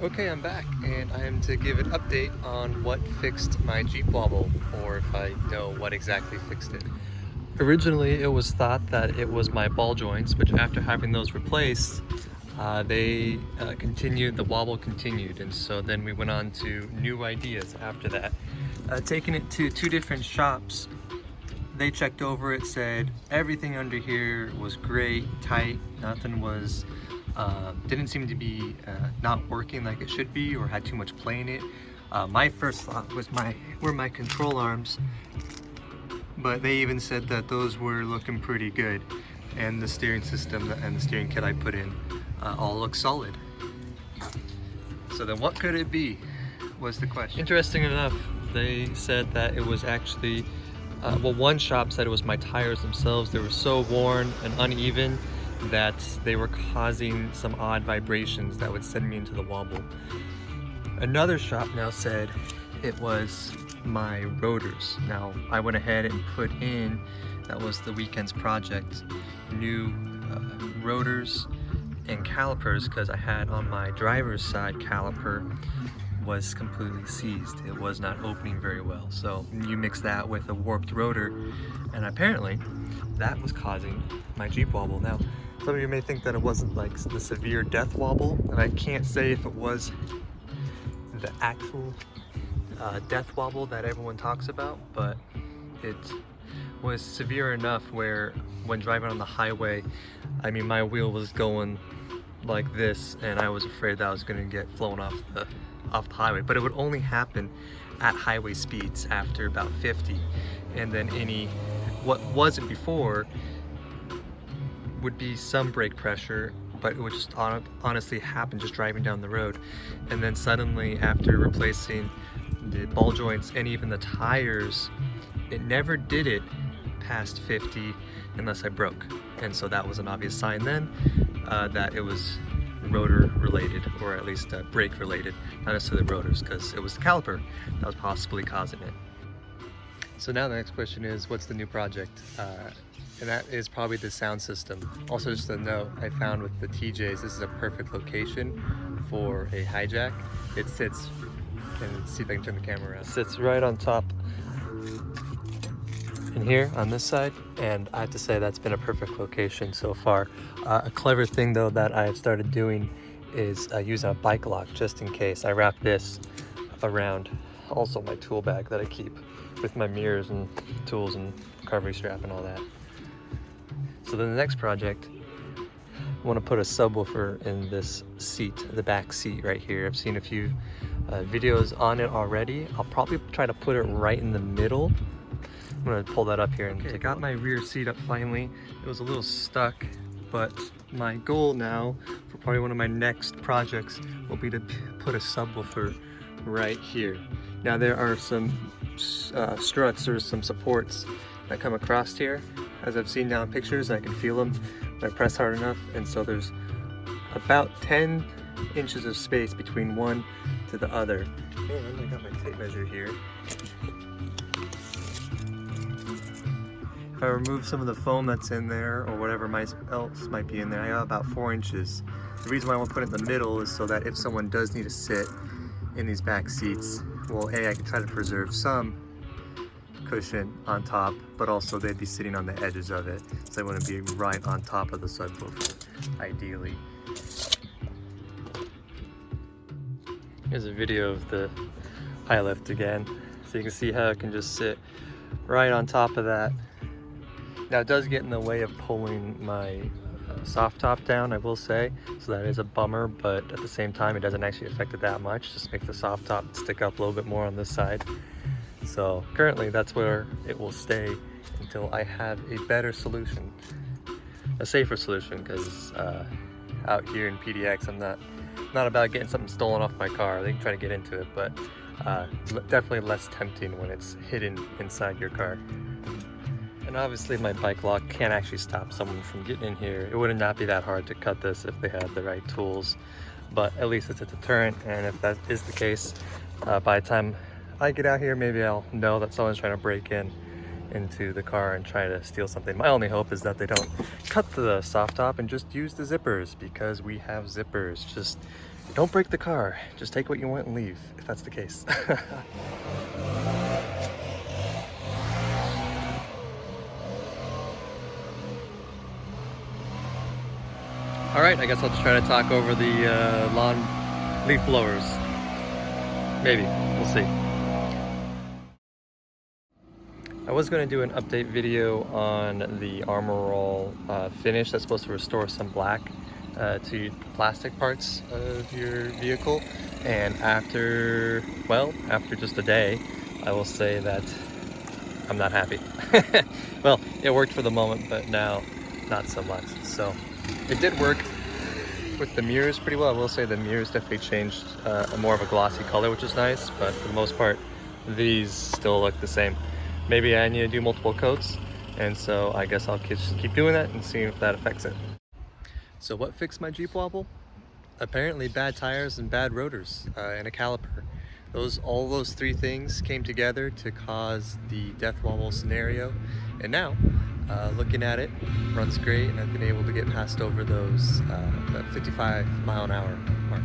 Okay, I'm back, and I am to give an update on what fixed my Jeep wobble, or if I know what exactly fixed it. Originally, it was thought that it was my ball joints, which after having those replaced, the wobble continued, and so then we went on to new ideas after that. Taking it to two different shops, they checked over it, said everything under here was great, tight, nothing was didn't seem to be not working like it should be or had too much play in it. My first thought was were my control arms, but they even said that those were looking pretty good, and the steering system and the steering kit I put in all look solid. So then what could it be was the question. Interesting enough, they said that it was actually well, one shop said it was my tires themselves. They were so worn and uneven that they were causing some odd vibrations that would send me into the wobble. Another shop now said it was my rotors. Now I went ahead and put in, that was the weekend's project, new rotors and calipers, because I had on my driver's side caliper was completely seized. It was not opening very well. So you mix that with a warped rotor, and apparently that was causing my Jeep wobble. Now, some of you may think that it wasn't like the severe death wobble, and I can't say if it was the actual death wobble that everyone talks about, but it was severe enough where when driving on the highway, I mean, my wheel was going like this, and I was afraid that I was going to get flown off the highway. But it would only happen at highway speeds after about 50, and then what wasn't before would be some brake pressure, but it would just honestly happen just driving down the road. And then suddenly, after replacing the ball joints and even the tires, it never did it past 50 unless I broke. And so that was an obvious sign then that it was rotor related, or at least brake related, not necessarily rotors, because it was the caliper that was possibly causing it. So now the next question is, what's the new project? And that is probably the sound system. Also, just a note, I found with the TJs, this is a perfect location for a hijack. It sits, and see if I can turn the camera around. It sits right on top in here on this side, and I have to say that's been a perfect location so far. A clever thing though that I've started doing is using a bike lock just in case. I wrap this around also my tool bag that I keep with my mirrors and tools and recovery strap and all that. So then the next project, I want to put a subwoofer in this seat, the back seat right here. I've seen a few videos on it already. I'll probably try to put it right in the middle. I'm gonna pull that up here. And I got my rear seat up finally. It was a little stuck, but my goal now for probably one of my next projects will be to put a subwoofer right here. Now there are some struts or some supports that come across here, as I've seen now in pictures. I can feel them when I press hard enough, and so there's about 10 inches of space between one to the other. And I got my tape measure here. If I remove some of the foam that's in there, or whatever else might be in there, I got about 4 inches. The reason why I want to put it in the middle is so that if someone does need to sit in these back seats, well, I can try to preserve some cushion on top, but also they'd be sitting on the edges of it, so they wouldn't be right on top of the subwoofer, ideally. Here's a video of the high lift again, so you can see how it can just sit right on top of that. Now it does get in the way of pulling my soft top down, I will say, so that is a bummer, but at the same time it doesn't actually affect it that much. Just make the soft top stick up a little bit more on this side. So currently that's where it will stay until I have a better solution, a safer solution, because out here in PDX I'm not about getting something stolen off my car. They can try to get into it, but definitely less tempting when it's hidden inside your car. And obviously my bike lock can't actually stop someone from getting in here. It would not be that hard to cut this if they had the right tools, but at least it's a deterrent, and if that is the case, by the time I get out here, maybe I'll know that someone's trying to break into the car and try to steal something. My only hope is that they don't cut the soft top and just use the zippers, because we have zippers. Just Don't break the car, just take what you want and leave, if that's the case. All right, I guess I'll just try to talk over the lawn leaf blowers. Maybe, we'll see. I was going to do an update video on the Armor All finish that's supposed to restore some black to the plastic parts of your vehicle, and after just a day, I will say that I'm not happy. Well, it worked for the moment, but now not so much. So it did work with the mirrors pretty well. I will say the mirrors definitely changed a more of a glossy color, which is nice, but for the most part these still look the same. Maybe I need to do multiple coats, and so I guess I'll just keep doing that and see if that affects it. So what fixed my Jeep wobble? Apparently bad tires and bad rotors and a caliper. All those three things came together to cause the death wobble scenario, and now looking at it, runs great, and I've been able to get past over those that 55 mile an hour mark.